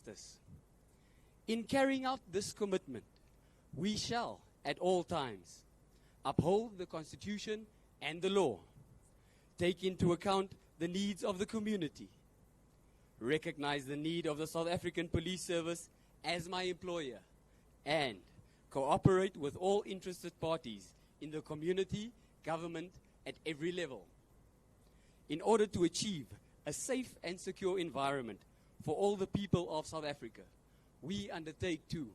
justice. In carrying out this commitment, we shall, at all times, uphold the Constitution and the law, take into account the needs of the community, recognize the need of the South African Police Service as my employer, and cooperate with all interested parties in the community, government at every level. In order to achieve a safe and secure environment for all the people of South Africa, we undertake to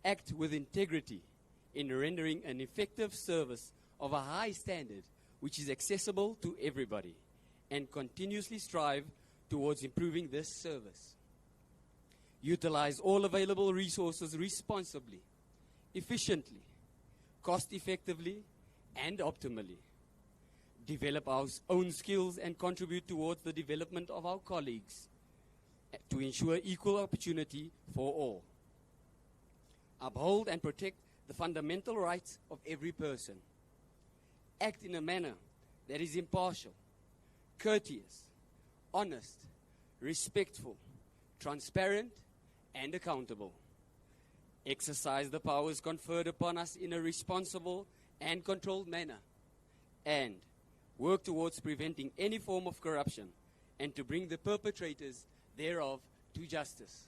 act with integrity in rendering an effective service of a high standard which is accessible to everybody, and continuously strive towards improving this service. Utilize all available resources responsibly, efficiently, cost-effectively, and optimally. Develop our own skills and contribute towards the development of our colleagues to ensure equal opportunity for all. Uphold and protect the fundamental rights of every person. Act in a manner that is impartial, courteous, honest, respectful, transparent, and accountable. Exercise the powers conferred upon us in a responsible and controlled manner, and work towards preventing any form of corruption and to bring the perpetrators thereof to justice.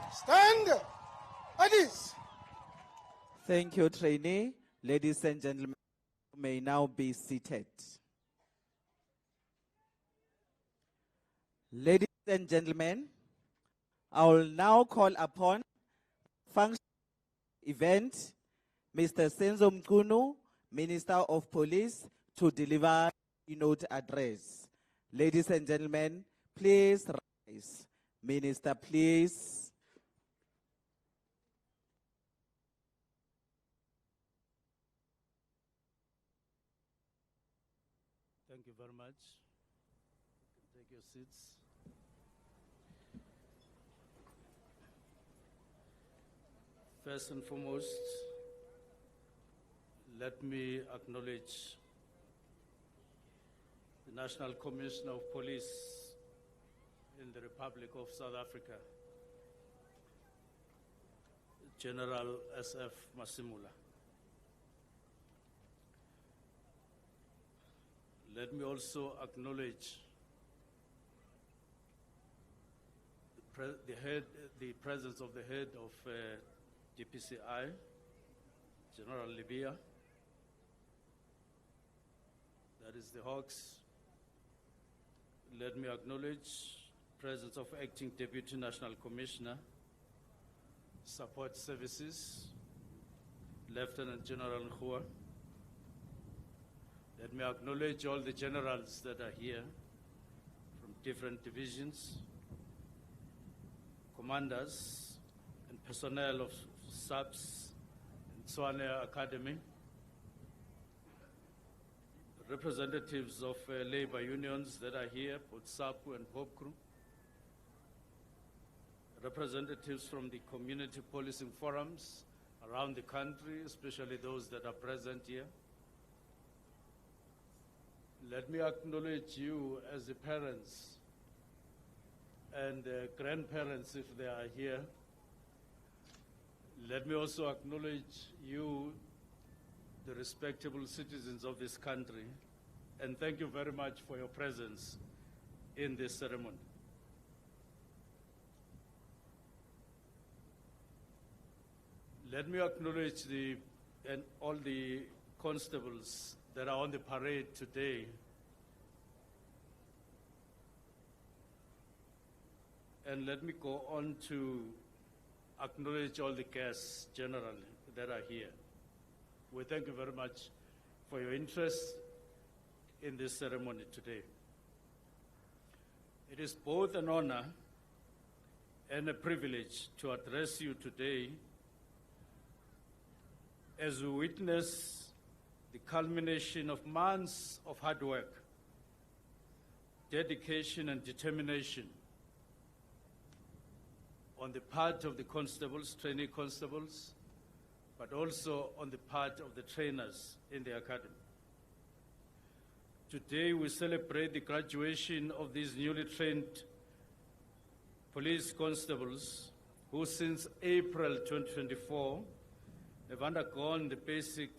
Stand at ease. Thank you, trainee. Ladies and gentlemen, you may now be seated. Ladies and gentlemen, I will now call upon function event Mr. Senzo Mchunu, Minister of Police, to deliver a keynote address. Ladies and gentlemen, please rise. Minister, please. Thank you very much. You can take your seats. First and foremost, let me acknowledge the National Commissioner of Police in the Republic of South Africa, General S.F. Masimula. Let me also acknowledge the presence of the head of DPCI, General Libya. That is the Hawks. Let me acknowledge presence of Acting Deputy National Commissioner, Support Services, Lieutenant General Nkhuwa. Let me acknowledge all the generals that are here from different divisions, commanders and personnel of SAPS Tshwane Academy, representatives of labor unions that are here, both SAPU and POPCRU, representatives from the community policing forums around the country, especially those that are present here. Let me acknowledge you as the parents and grandparents if they are here. Let me also acknowledge you, the respectable citizens of this country, and thank you very much for your presence in this ceremony. Let me acknowledge all the constables that are on the parade today. And let me go on to acknowledge all the guests generally that are here. We thank you very much for your interest in this ceremony today. It is both an honor and a privilege to address you today as we witness the culmination of months of hard work, dedication and determination on the part of the constables, trainee constables, but also on the part of the trainers in the academy. Today we celebrate the graduation of these newly trained police constables who since April 2024 have undergone the basic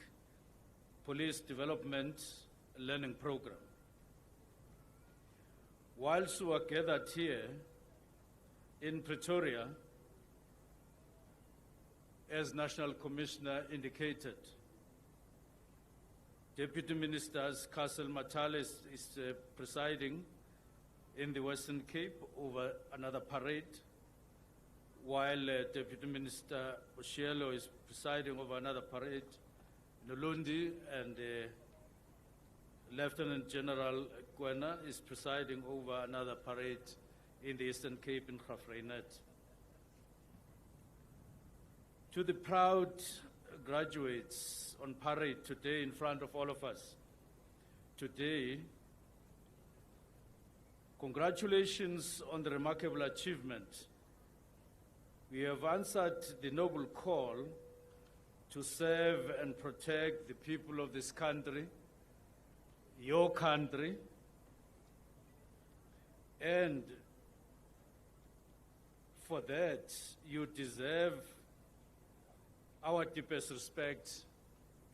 police development learning program. Whilst we are gathered here in Pretoria, as National Commissioner indicated, Deputy Ministers Castle Matale is presiding in the Western Cape over another parade, while Deputy Minister Oshielo is presiding over another parade in Ulundi, and Lieutenant General Kwena is presiding over another parade in the Eastern Cape in Graaff-Reinet. To the proud graduates on parade today in front of all of us, today, congratulations on the remarkable achievement. We have answered the noble call to serve and protect the people of this country, your country, and for that you deserve our deepest respect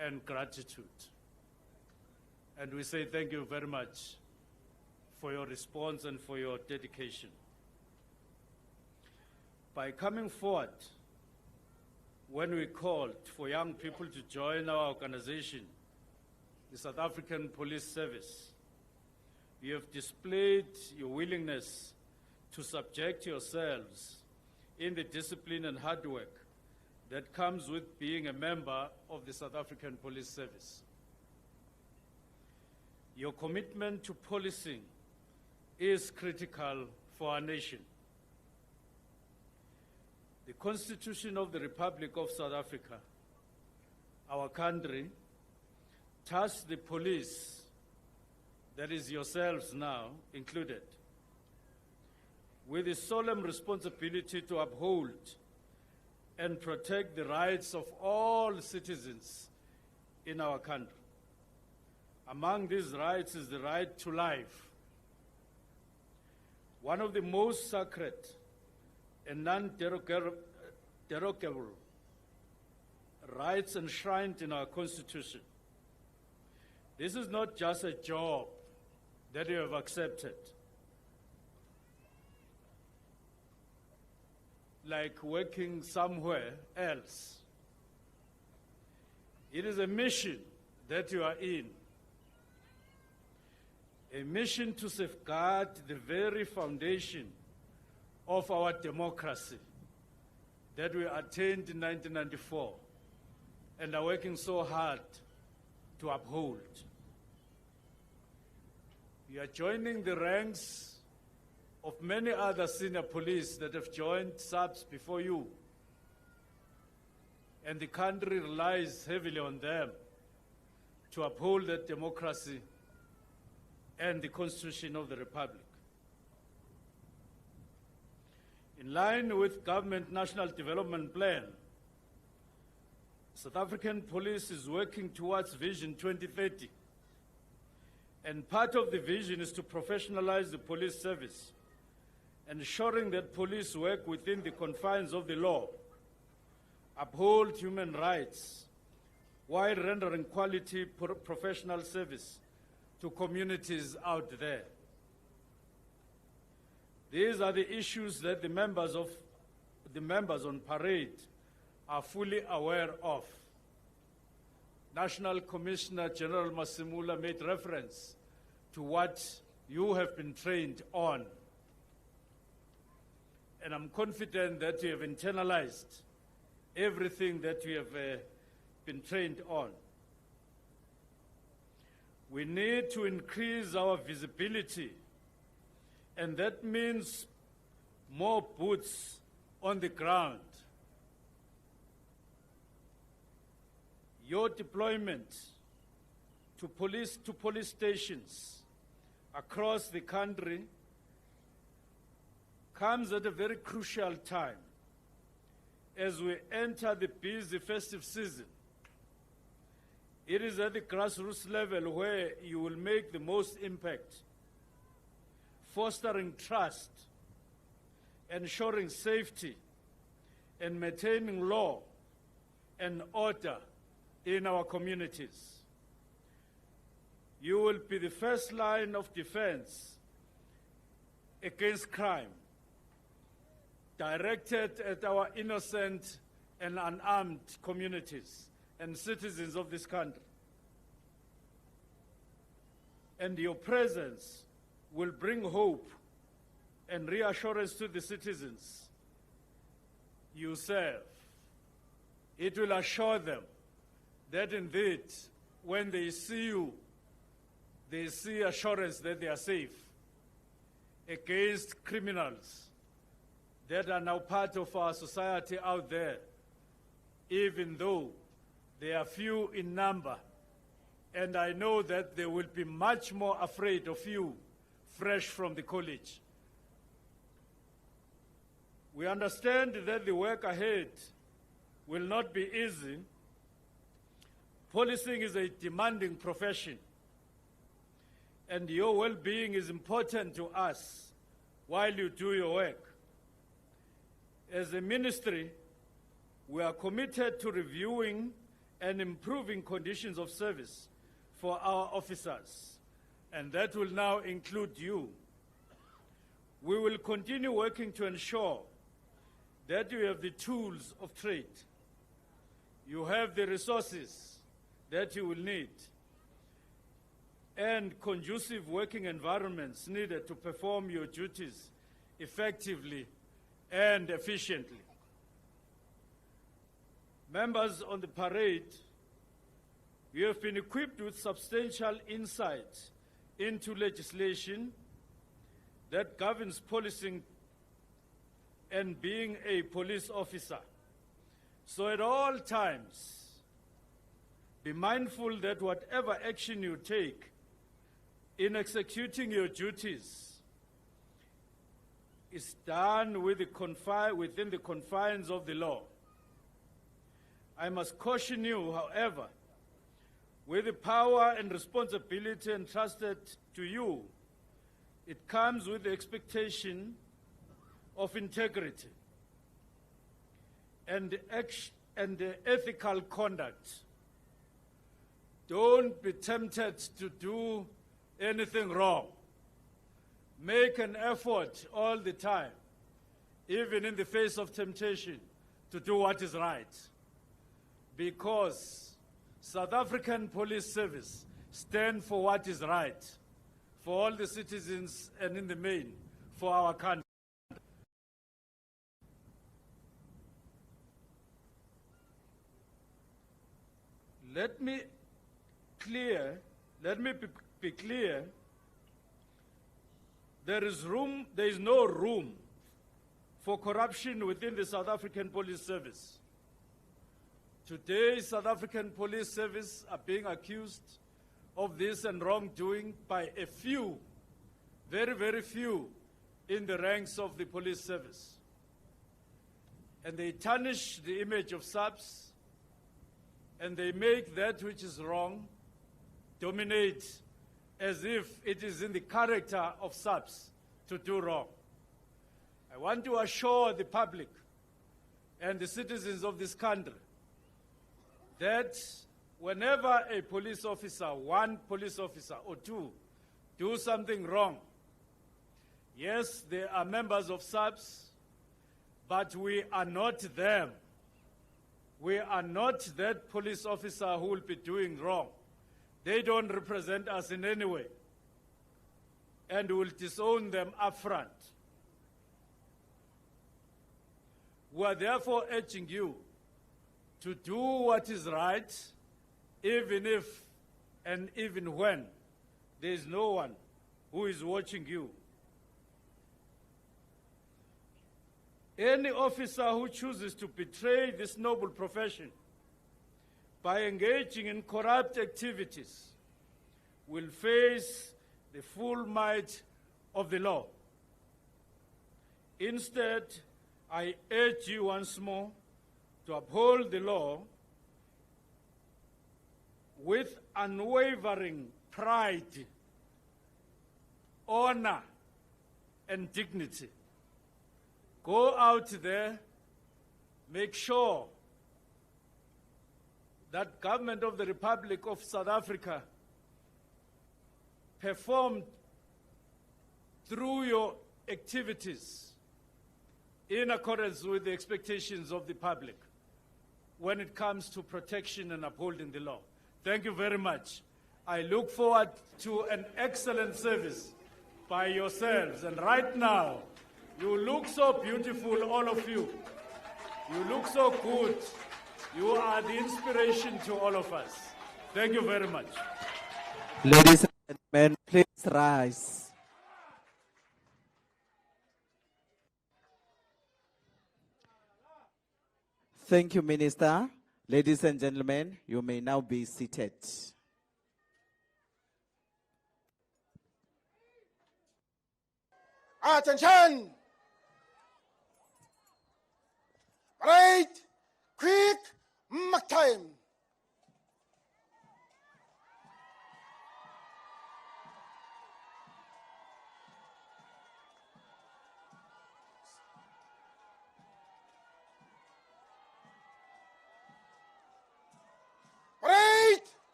and gratitude. And we say thank you very much for your response and for your dedication. By coming forward when we called for young people to join our organization, the South African Police Service, you have displayed your willingness to subject yourselves in the discipline and hard work that comes with being a member of the South African Police Service. Your commitment to policing is critical for our nation. The Constitution of the Republic of South Africa, our country, tasks the police, that is yourselves now included, with the solemn responsibility to uphold and protect the rights of all citizens in our country. Among these rights is the right to life, one of the most sacred and non-derogable rights enshrined in our Constitution. This is not just a job that you have accepted, like working somewhere else. It is a mission that you are in, a mission to safeguard the very foundation of our democracy that we attained in 1994 and are working so hard to uphold. You are joining the ranks of many other senior police that have joined SAPS before you, and the country relies heavily on them to uphold that democracy and the Constitution of the Republic. In line with Government National Development Plan, South African Police is working towards Vision 2030, and part of the vision is to professionalize the police service, ensuring that police work within the confines of the law, uphold human rights, while rendering quality professional service to communities out there. These are the issues that the members on parade are fully aware of. National Commissioner General Masimula made reference to what you have been trained on. And I'm confident that you have internalized everything that we have been trained on. We need to increase our visibility, and that means more boots on the ground. Your deployment to police stations across the country comes at a very crucial time as we enter the busy festive season. It is at the grassroots level where you will make the most impact, fostering trust, ensuring safety, and maintaining law and order in our communities. You will be the first line of defense against crime, directed at our innocent and unarmed communities and citizens of this country. And your presence will bring hope and reassurance to the citizens you serve. It will assure them that indeed, when they see you, they see assurance that they are safe against criminals that are now part of our society out there, even though they are few in number. And I know that they will be much more afraid of you fresh from the college. We understand that the work ahead will not be easy. Policing is a demanding profession, and your well-being is important to us while you do your work. As a ministry, we are committed to reviewing and improving conditions of service for our officers, and that will now include you. We will continue working to ensure that you have the tools of trade, you have the resources that you will need, and conducive working environments needed to perform your duties effectively and efficiently. Members on the parade, you have been equipped with substantial insight into legislation that governs policing and being a police officer. So at all times, be mindful that whatever action you take in executing your duties is done within the confines of the law. I must caution you, however, with the power and responsibility entrusted to you, it comes with the expectation of integrity and the ethical conduct. Don't be tempted to do anything wrong. Make an effort all the time, even in the face of temptation, to do what is right. Because South African Police Service stand for what is right, for all the citizens and in the main, for our country. Let me be clear, there is no room for corruption within the South African Police Service. Today, South African Police Service are being accused of this and wrongdoing by a few, very, very few, in the ranks of the police service. And they tarnish the image of SAPS, and they make that which is wrong dominate as if it is in the character of SAPS to do wrong. I want to assure the public and the citizens of this country that whenever a police officer, one police officer or two, do something wrong, yes, they are members of SAPS, but we are not them. We are not that police officer who will be doing wrong. They don't represent us in any way, and will disown them up front. We are therefore urging you to do what is right, even if and even when there is no one who is watching you. Any officer who chooses to betray this noble profession by engaging in corrupt activities will face the full might of the law. Instead, I urge you once more to uphold the law with unwavering pride, honor, and dignity. Go out there, make sure that government of the Republic of South Africa performed through your activities in accordance with the expectations of the public when it comes to protection and upholding the law. Thank you very much. I look forward to an excellent service by yourselves. And right now, you look so beautiful, all of you. You look so good. You are the inspiration to all of us. Thank you very much. Ladies and gentlemen, please rise. Thank you, Minister. Ladies and gentlemen, you may now be seated. Attention! Right, quick, mark time. Right,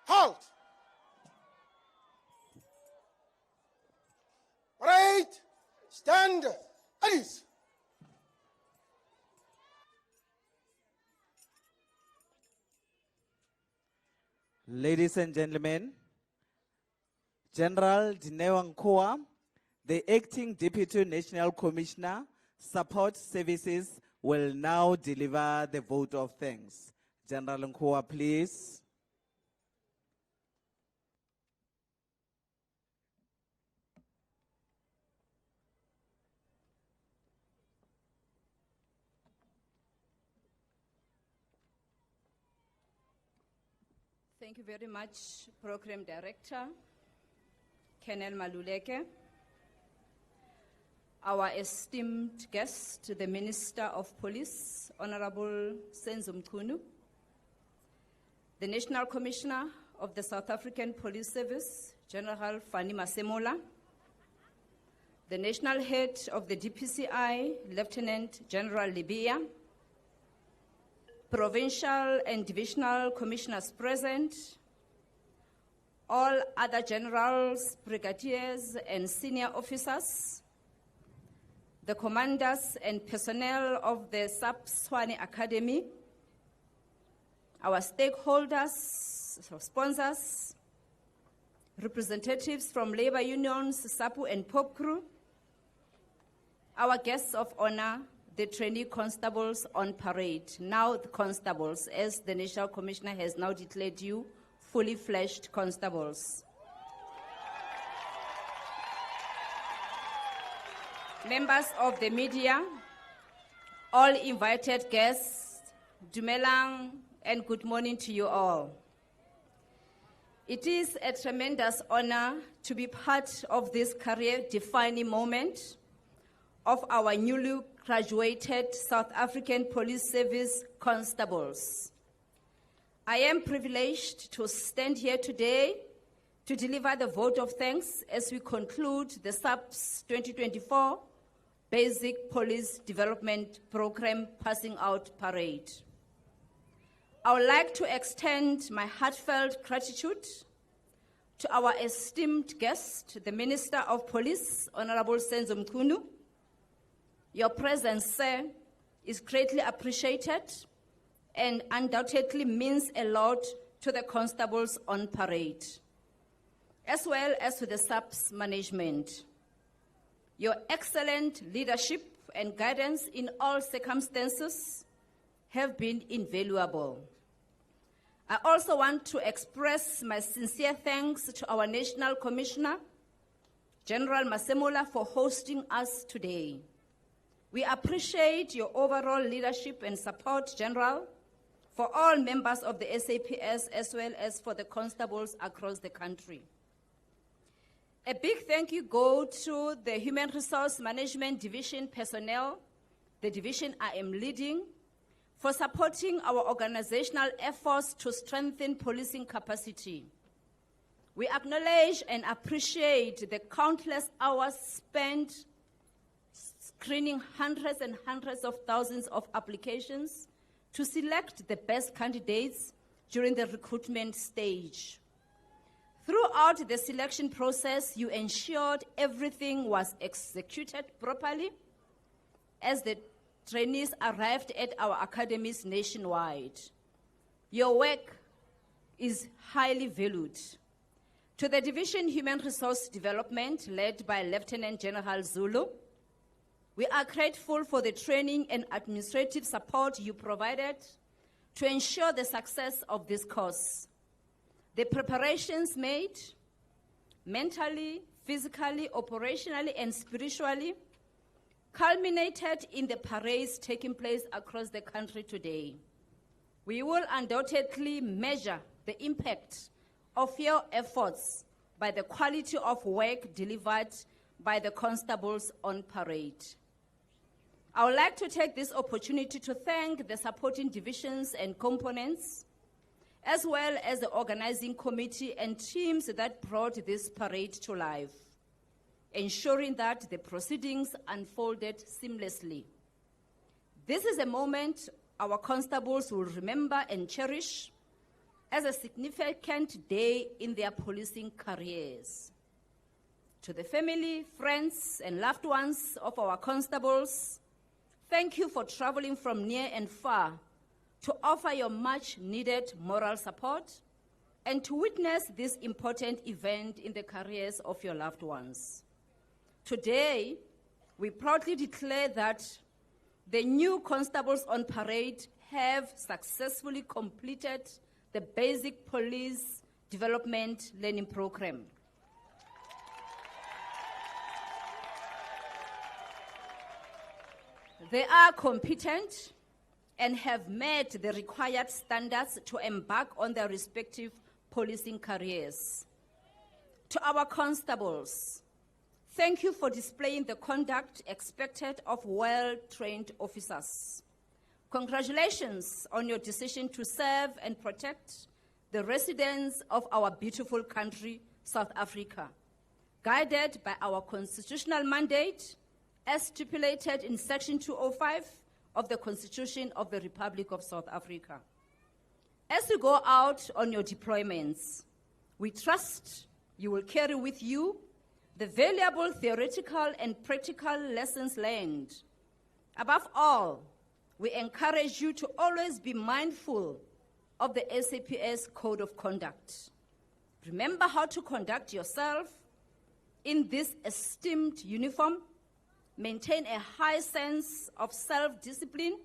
halt. Right, stand, at ease. Ladies and gentlemen, General Dineo Nkoa, the Acting Deputy National Commissioner, Support Services, will now deliver the vote of thanks. General Nkoa, please. Thank you very much, Program Director, Colonel Maluleke, our esteemed guest, the Minister of Police, Honorable Senzo Mchunu, the National Commissioner of the South African Police Service, General Fani Masemola, the National Head of the DPCI, Lieutenant General Libya, provincial and divisional commissioners present, all other generals, brigadiers, and senior officers, the commanders and personnel of the SAPS Tshwane Academy, our stakeholders, sponsors, representatives from labor unions, SAPU and POPCRU, our guests of honor, the trainee constables on parade, now the constables, as the National Commissioner has now declared you fully fledged constables. Members of the media, all invited guests, Dumelang and good morning to you all. It is a tremendous honor to be part of this career-defining moment of our newly graduated South African Police Service constables. I am privileged to stand here today to deliver the vote of thanks as we conclude the SAPS 2024 Basic Police Development Program Passing Out Parade. I would like to extend my heartfelt gratitude to our esteemed guest, the Minister of Police, Honorable Senzo Mchunu. Your presence, sir, is greatly appreciated and undoubtedly means a lot to the constables on parade, as well as to the SAPS management. Your excellent leadership and guidance in all circumstances have been invaluable. I also want to express my sincere thanks to our National Commissioner, General Masemola, for hosting us today. We appreciate your overall leadership and support, General, for all members of the SAPS as well as for the constables across the country. A big thank you go to the Human Resource Management Division personnel, the division I am leading, for supporting our organizational efforts to strengthen policing capacity. We acknowledge and appreciate the countless hours spent screening hundreds and hundreds of thousands of applications to select the best candidates during the recruitment stage. Throughout the selection process, you ensured everything was executed properly as the trainees arrived at our academies nationwide. Your work is highly valued. To the Division Human Resource Development, led by Lieutenant General Zulu, we are grateful for the training and administrative support you provided to ensure the success of this course. The preparations made, mentally, physically, operationally, and spiritually, culminated in the parades taking place across the country today. We will undoubtedly measure the impact of your efforts by the quality of work delivered by the constables on parade. I would like to take this opportunity to thank the supporting divisions and components, as well as the organizing committee and teams that brought this parade to life, ensuring that the proceedings unfolded seamlessly. This is a moment our constables will remember and cherish as a significant day in their policing careers. To the family, friends, and loved ones of our constables, thank you for traveling from near and far to offer your much-needed moral support and to witness this important event in the careers of your loved ones. Today, we proudly declare that the new constables on parade have successfully completed the Basic Police Development Learning Program. They are competent and have met the required standards to embark on their respective policing careers. To our constables, thank you for displaying the conduct expected of well-trained officers. Congratulations on your decision to serve and protect the residents of our beautiful country, South Africa, guided by our constitutional mandate as stipulated in Section 205 of the Constitution of the Republic of South Africa. As you go out on your deployments, we trust you will carry with you the valuable theoretical and practical lessons learned. Above all, we encourage you to always be mindful of the SAPS Code of Conduct. Remember how to conduct yourself in this esteemed uniform, maintain a high sense of self-discipline,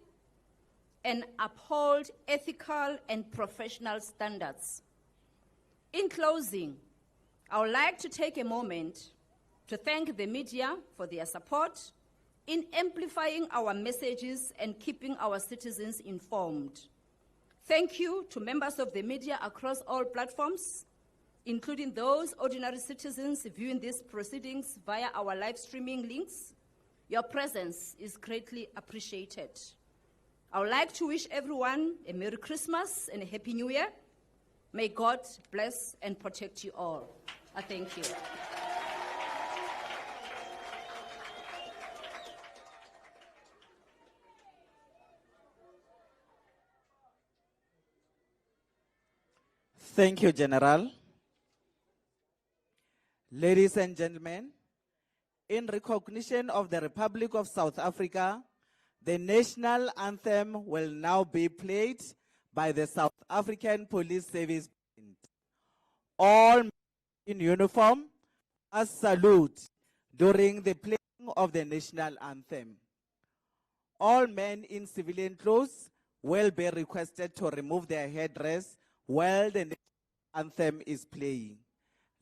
and uphold ethical and professional standards. In closing, I would like to take a moment to thank the media for their support in amplifying our messages and keeping our citizens informed. Thank you to members of the media across all platforms, including those ordinary citizens viewing these proceedings via our live streaming links. Your presence is greatly appreciated. I would like to wish everyone a Merry Christmas and a Happy New Year. May God bless and protect you all. I thank you. Thank you, General. Ladies and gentlemen, in recognition of the Republic of South Africa, the national anthem will now be played by the South African Police Service Band. All men in uniform must salute during the playing of the national anthem. All men in civilian clothes will be requested to remove their headdress while the national anthem is playing.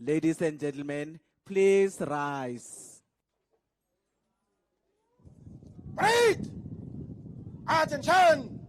Ladies and gentlemen, please rise. Parade! Attention!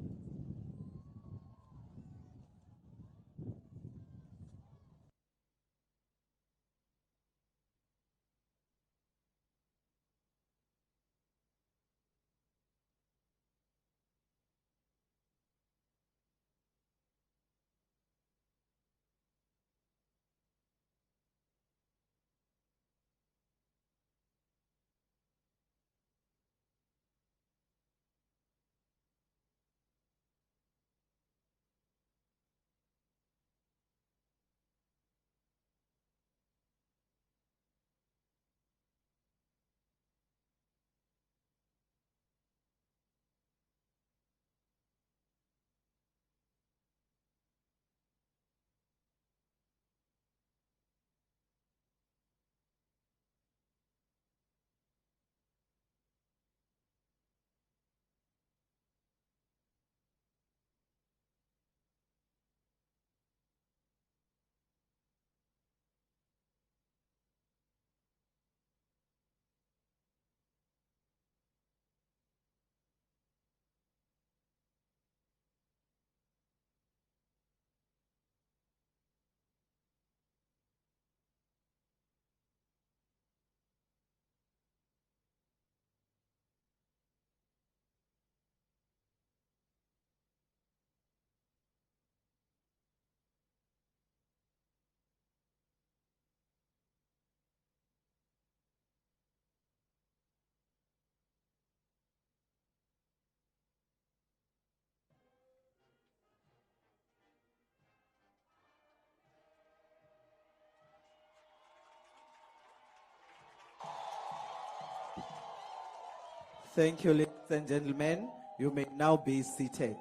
Thank you, ladies and gentlemen. You may now be seated.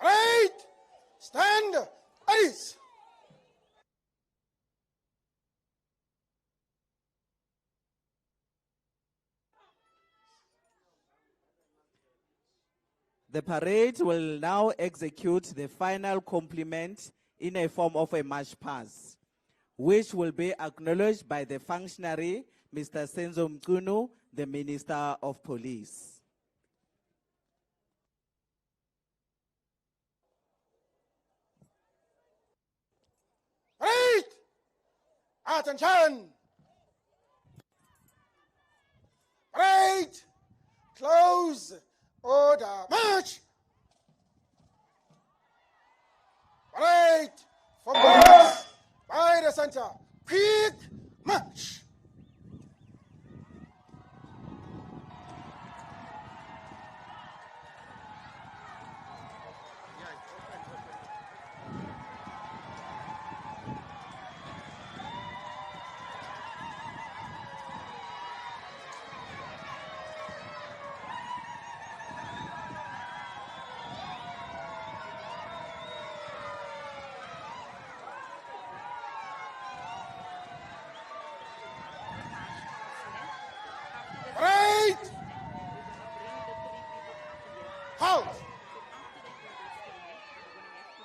Parade! Stand at ease! The parade will now execute the final compliment in a form of a march pass, which will be acknowledged by the functionary, Mr. Senzo Mchunu, the Minister of Police. Parade! Attention! Parade! Close! Order! March! Parade! Forward! By the center! Quick march! Parade! Halt!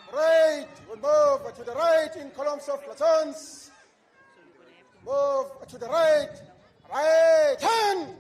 Parade! We move to the right in columns of platoons. Move to the right. Right hand!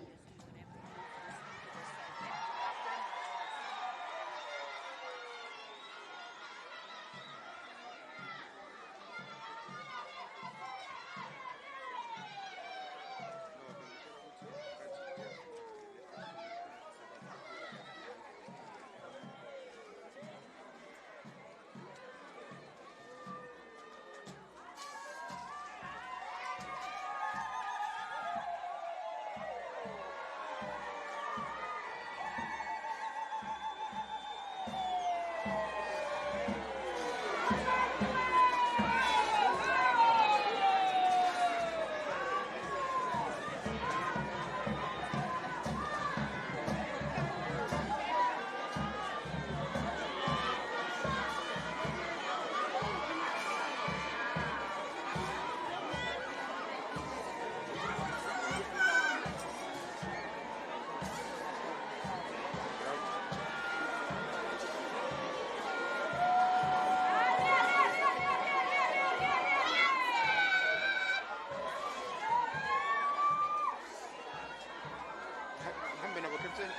uhambe nabo Captain.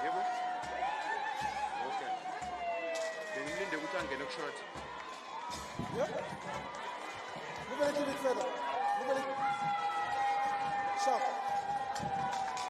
Yebo. Okay. Bengilinde ukuthi angene kushort. Yeah. Move a little bit further. Move a little. Sharp.